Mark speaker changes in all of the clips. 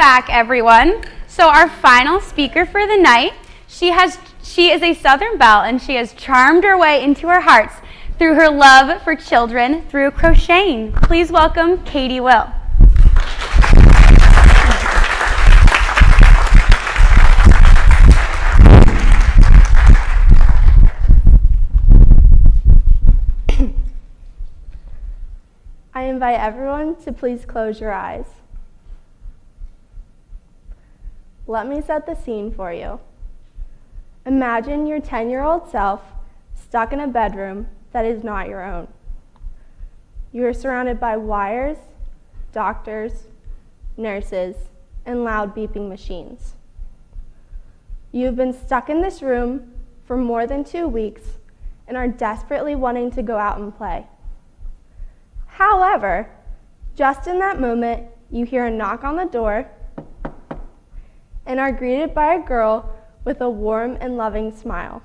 Speaker 1: back, everyone. So our final speaker for the night, she is a Southern Belle, and she has charmed her way into our hearts through her love for children through crocheting. Please welcome Katie Will.
Speaker 2: I invite everyone to please close your eyes. Let me set the scene for you. Imagine your 10-year-old self stuck in a bedroom that is not your own. You are surrounded by wires, doctors, nurses, and loud beeping machines. You've been stuck in this room for more than 2 weeks and are desperately wanting to go out and play. However, just in that moment, you hear a knock on the door and are greeted by a girl with a warm and loving smile.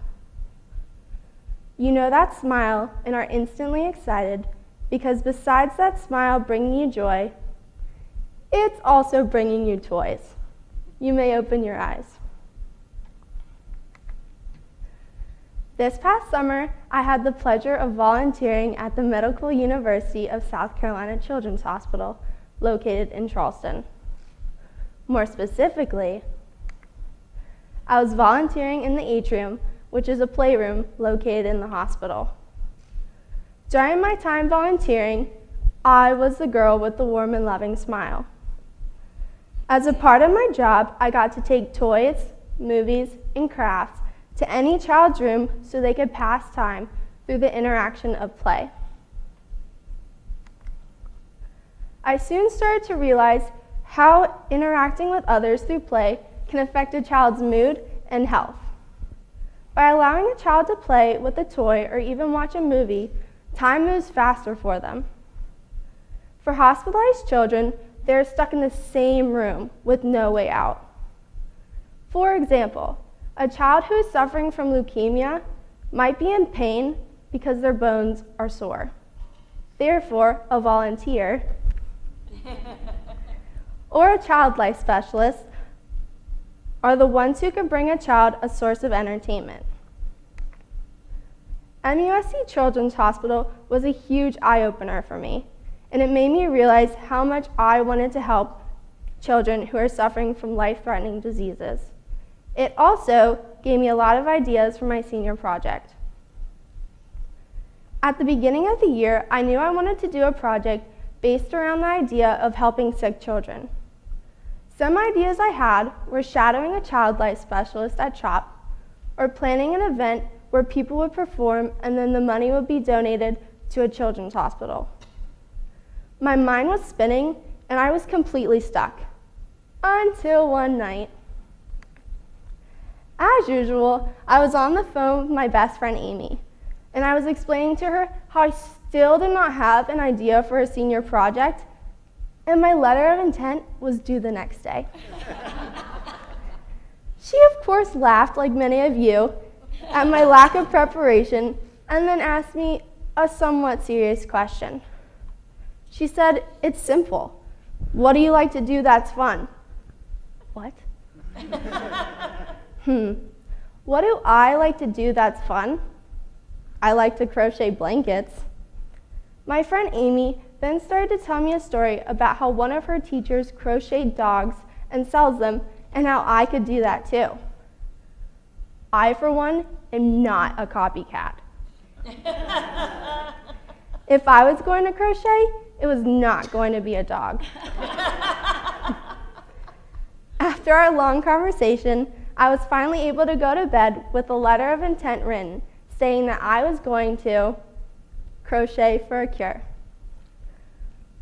Speaker 2: You know that smile and are instantly excited because besides that smile bringing you joy, it's also bringing you toys. You may open your eyes. This past summer, I had the pleasure of volunteering at the Medical University of South Carolina Children's Hospital, located in Charleston. More specifically, I was volunteering in the atrium, which is a playroom located in the hospital. During my time volunteering, I was the girl with the warm and loving smile. As a part of my job, I got to take toys, movies, and crafts to any child's room so they could pass time through the interaction of play. I soon started to realize how interacting with others through play can affect a child's mood and health. By allowing a child to play with a toy or even watch a movie, time moves faster for them. For hospitalized children, they're stuck in the same room with no way out. For example, a child who is suffering from leukemia might be in pain because their bones are sore. Therefore, a volunteer or a child life specialist are the ones who can bring a child a source of entertainment. MUSC Children's Hospital was a huge eye-opener for me, and it made me realize how much I wanted to help children who are suffering from life-threatening diseases. It also gave me a lot of ideas for my senior project. At the beginning of the year, I knew I wanted to do a project based around the idea of helping sick children. Some ideas I had were shadowing a child life specialist at CHOP, or planning an event where people would perform and then the money would be donated to a children's hospital. My mind was spinning and I was completely stuck, until one night. As usual, I was on the phone with my best friend Amy, and I was explaining to her how I still did not have an idea for a senior project, and my letter of intent was due the next day. She, of course, laughed, like many of you, at my lack of preparation, and then asked me a somewhat serious question. She said, "It's simple. What do you like to do that's fun?" What? What do I like to do that's fun? I like to crochet blankets. My friend Amy then started to tell me a story about how one of her teachers crocheted dogs and sells them, and how I could do that too. I, for one, am not a copycat. If I was going to crochet, it was not going to be a dog. After our long conversation, I was finally able to go to bed with a letter of intent written, saying that I was going to crochet for a cure.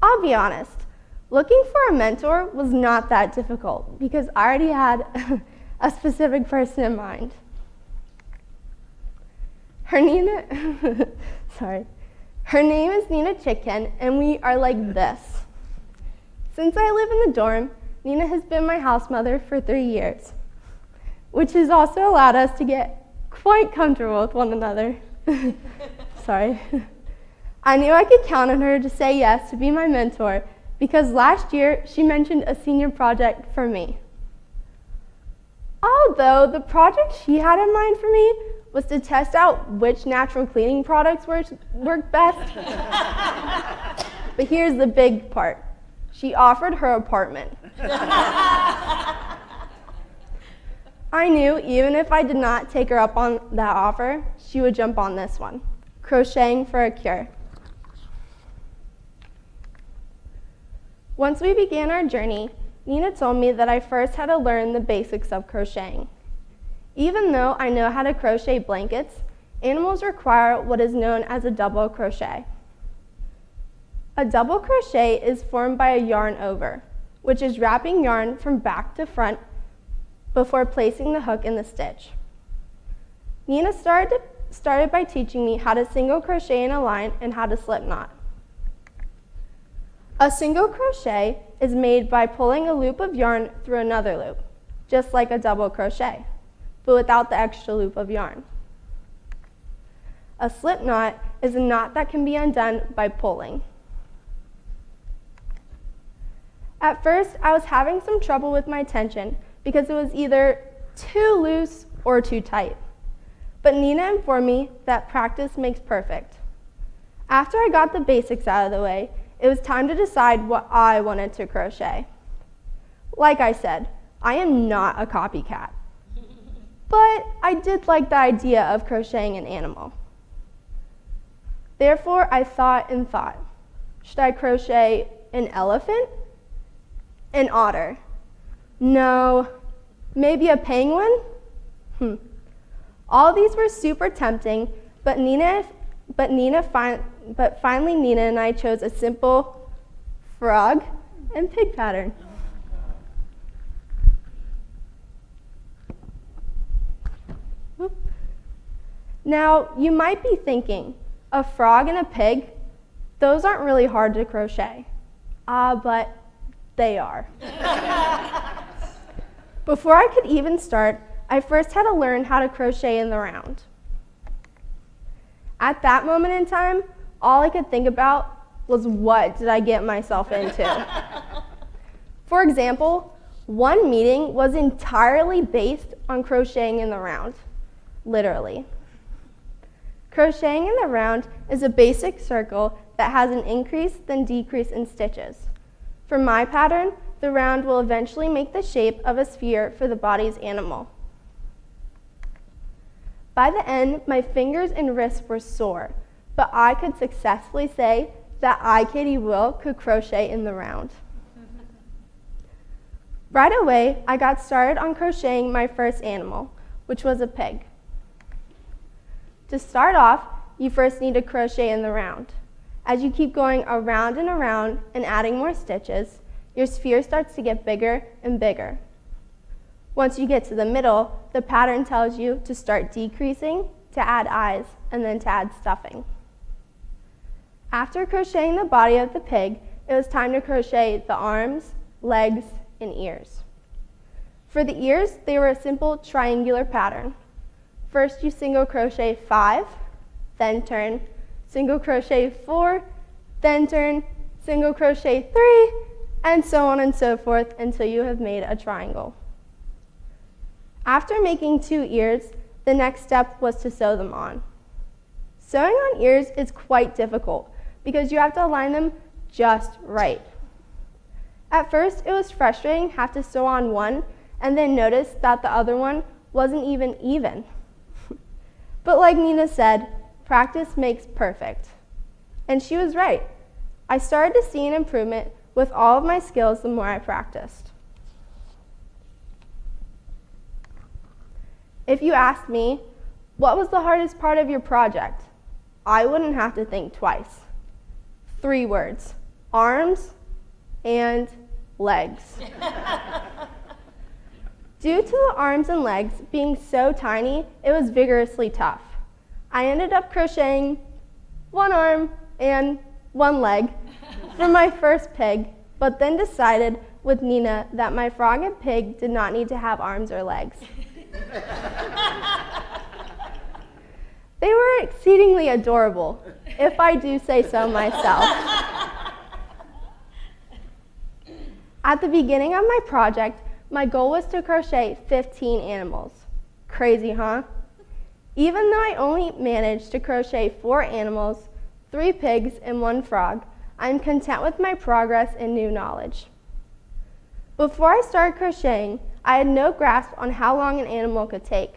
Speaker 2: I'll be honest, looking for a mentor was not that difficult because I already had a specific person in mind. Her name is Nina Chicken, and we are like this. Since I live in the dorm, Nina has been my house mother for 3 years, which has also allowed us to get quite comfortable with one another. Sorry. I knew I could count on her to say yes to be my mentor because last year she mentioned a senior project for me. Although the project she had in mind for me was to test out which natural cleaning products work best. But here's the big part. She offered her apartment. I knew even if I did not take her up on that offer, she would jump on this one. Crocheting for a cure. Once we began our journey, Nina told me that I first had to learn the basics of crocheting. Even though I know how to crochet blankets, animals require what is known as a double crochet. A double crochet is formed by a yarn over, which is wrapping yarn from back to front before placing the hook in the stitch. Nina started by teaching me how to single crochet in a line and how to slip knot. A single crochet is made by pulling a loop of yarn through another loop, just like a double crochet, but without the extra loop of yarn. A slip knot is a knot that can be undone by pulling. At first, I was having some trouble with my tension because it was either too loose or too tight. But Nina informed me that practice makes perfect. After I got the basics out of the way, it was time to decide what I wanted to crochet. Like I said, I am not a copycat, but I did like the idea of crocheting an animal. Therefore, I thought and thought, should I crochet an elephant? An otter? No. Maybe a penguin? All these were super tempting, but finally Nina and I chose a simple frog and pig pattern. Now, you might be thinking, a frog and a pig, those aren't really hard to crochet. But they are. Before I could even start, I first had to learn how to crochet in the round. At that moment in time, all I could think about was what did I get myself into? For example, one meeting was entirely based on crocheting in the round, literally. Crocheting in the round is a basic circle that has an increase then decrease in stitches. For my pattern, the round will eventually make the shape of a sphere for the body's animal. By the end, my fingers and wrists were sore, but I could successfully say that I, Katie Will, could crochet in the round. Right away, I got started on crocheting my first animal, which was a pig. To start off, you first need to crochet in the round. As you keep going around and adding more stitches, your sphere starts to get bigger and bigger. Once you get to the middle, the pattern tells you to start decreasing, to add eyes, and then to add stuffing. After crocheting the body of the pig, it was time to crochet the arms, legs, and ears. For the ears, they were a simple triangular pattern. First, you single crochet 5, then turn, single crochet 4, then turn, single crochet 3, and so on and so forth until you have made a triangle. After making 2 ears, the next step was to sew them on. Sewing on ears is quite difficult because you have to align them just right. At first, it was frustrating to have to sew on one and then notice that the other one wasn't even. But like Nina said, practice makes perfect. And she was right. I started to see an improvement with all of my skills the more I practiced. If you asked me, what was the hardest part of your project? I wouldn't have to think twice. 3 words, arms and legs. Due to the arms and legs being so tiny, it was vigorously tough. I ended up crocheting 1 arm and 1 leg for my first pig, but then decided with Nina that my frog and pig did not need to have arms or legs. They were exceedingly adorable, if I do say so myself. At the beginning of my project, my goal was to crochet 15 animals. Crazy, huh? Even though I only managed to crochet 4 animals, 3 pigs, and 1 frog, I am content with my progress and new knowledge. Before I started crocheting, I had no grasp on how long an animal could take.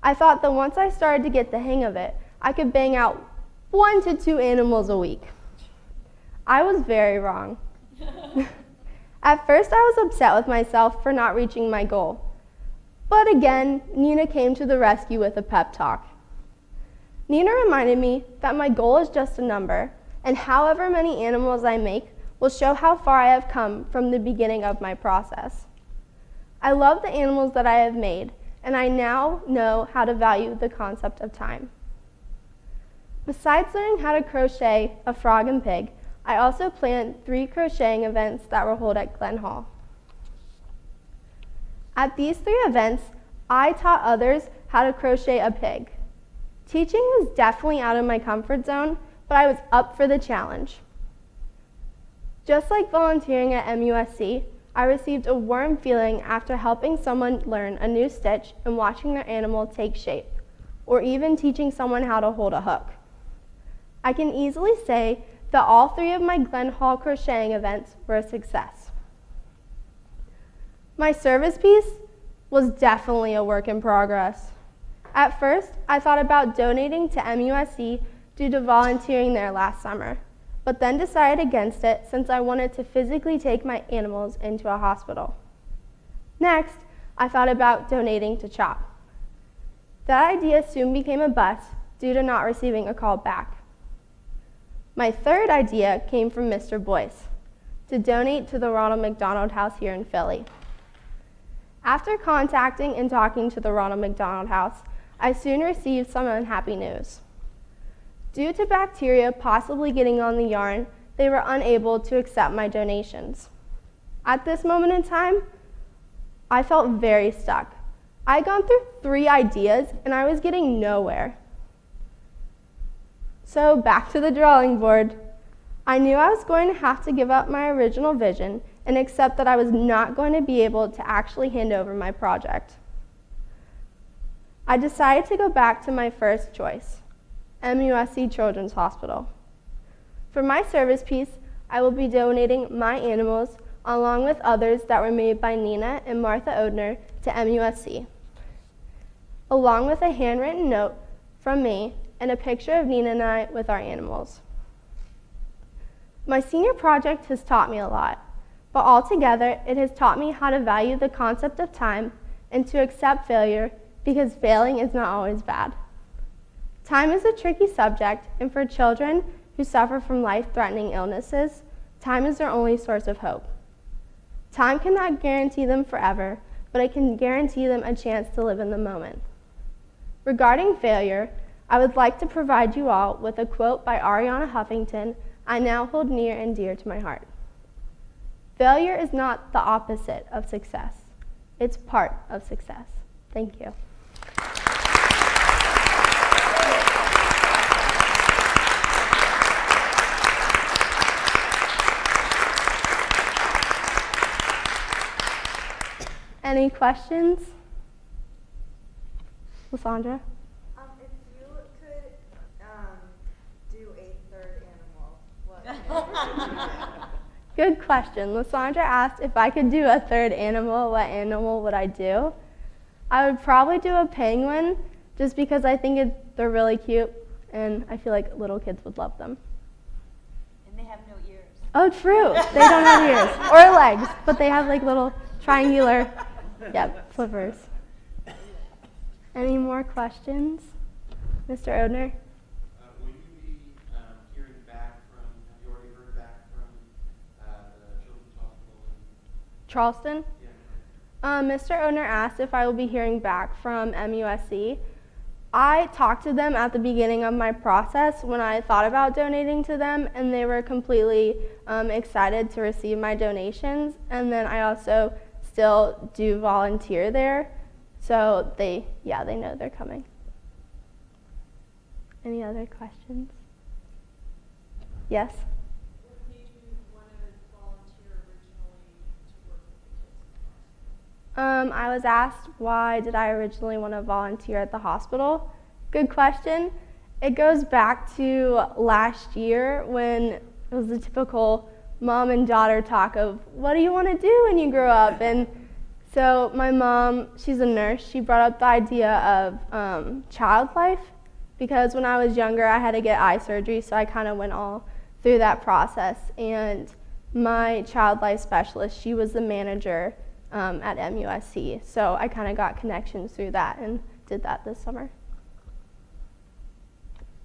Speaker 2: I thought that once I started to get the hang of it, I could bang out 1 to 2 animals a week. I was very wrong. At first, I was upset with myself for not reaching my goal. But again, Nina came to the rescue with a pep talk. Nina reminded me that my goal is just a number, and however many animals I make will show how far I have come from the beginning of my process. I love the animals that I have made, and I now know how to value the concept of time. Besides learning how to crochet a frog and pig, I also planned 3 crocheting events that were held at Glen Hall. At these 3 events, I taught others how to crochet a pig. Teaching was definitely out of my comfort zone, but I was up for the challenge. Just like volunteering at MUSC, I received a warm feeling after helping someone learn a new stitch and watching their animal take shape, or even teaching someone how to hold a hook. I can easily say that all 3 of my Glen Hall crocheting events were a success. My service piece was definitely a work in progress. At first, I thought about donating to MUSC due to volunteering there last summer, but then decided against it since I wanted to physically take my animals into a hospital. Next, I thought about donating to CHOP. That idea soon became a bust due to not receiving a call back. My third idea came from Mr. Boyce, to donate to the Ronald McDonald House here in Philly. After contacting and talking to the Ronald McDonald House, I soon received some unhappy news. Due to bacteria possibly getting on the yarn, they were unable to accept my donations. At this moment in time, I felt very stuck. I had gone through 3 ideas and I was getting nowhere. So back to the drawing board. I knew I was going to have to give up my original vision and accept that I was not going to be able to actually hand over my project. I decided to go back to my first choice, MUSC Children's Hospital. For my service piece, I will be donating my animals along with others that were made by Nina and Martha Odner to MUSC, along with a handwritten note from me and a picture of Nina and I with our animals. My senior project has taught me a lot, but altogether it has taught me how to value the concept of time and to accept failure because failing is not always bad. Time is a tricky subject, and for children who suffer from life-threatening illnesses, time is their only source of hope. Time cannot guarantee them forever, but it can guarantee them a chance to live in the moment. Regarding failure, I would like to provide you all with a quote by Ariana Huffington I now hold near and dear to my heart. Failure is not the opposite of success. It's part of success. Thank you. Any questions? Lysandra?
Speaker 3: If you could do a third animal, what?
Speaker 2: Good question. Lysandra asked if I could do a third animal, what animal would I do? I would probably do a penguin just because I think they're really cute and I feel like little kids would love them.
Speaker 3: And they have no ears.
Speaker 2: Oh, true. They don't have ears or legs, but they have like little triangular, flippers. Any more questions? Mr. Odner?
Speaker 4: Will you be hearing back from, have you already heard back from the Children's Hospital in
Speaker 2: Charleston?
Speaker 4: Yeah.
Speaker 2: Mr. Odner asked if I will be hearing back from MUSC. I talked to them at the beginning of my process when I thought about donating to them, and they were completely excited to receive my donations. And then I also still do volunteer there, so they know they're coming. Any other questions? Yes?
Speaker 5: What made you want to volunteer originally
Speaker 2: I was asked why did I originally want to volunteer at the hospital. Good question. It goes back to last year when it was the typical mom and daughter talk of what do you want to do when you grow up? And so my mom, she's a nurse, she brought up the idea of child life because when I was younger I had to get eye surgery, so I kind of went all through that process. And my child life specialist, she was the manager at MUSC, so I kind of got connections through that and did that this summer.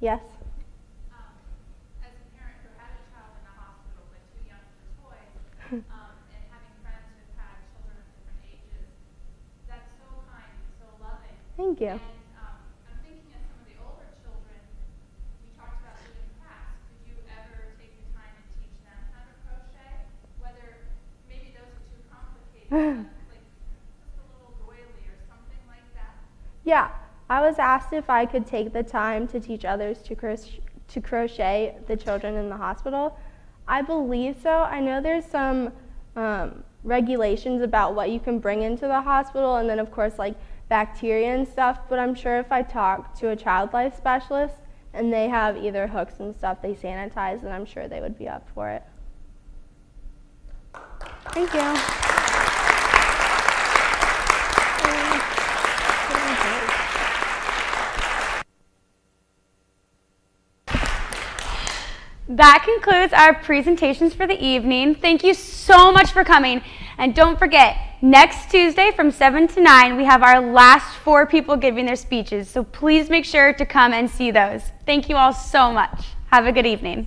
Speaker 2: Yes?
Speaker 5: As a parent who had a child in the hospital but too young for toys, and having friends who've had children of different ages, that's so kind and so loving.
Speaker 2: Thank you.
Speaker 5: And I'm thinking of some of the older children we talked about in the past. Could you ever take the time and teach them how to crochet? Whether maybe those are too complicated, but like just a little doily or something like that?
Speaker 2: Yeah, I was asked if I could take the time to teach others to crochet the children in the hospital. I believe so. I know there's some regulations about what you can bring into the hospital, and then of course like bacteria and stuff, but I'm sure if I talk to a child life specialist and they have either hooks and stuff they sanitize, then I'm sure they would be up for it. Thank you.
Speaker 1: That concludes our presentations for the evening. Thank you so much for coming. And don't forget, next Tuesday from 7 to 9, we have our last 4 people giving their speeches. So please make sure to come and see those. Thank you all so much. Have a good evening.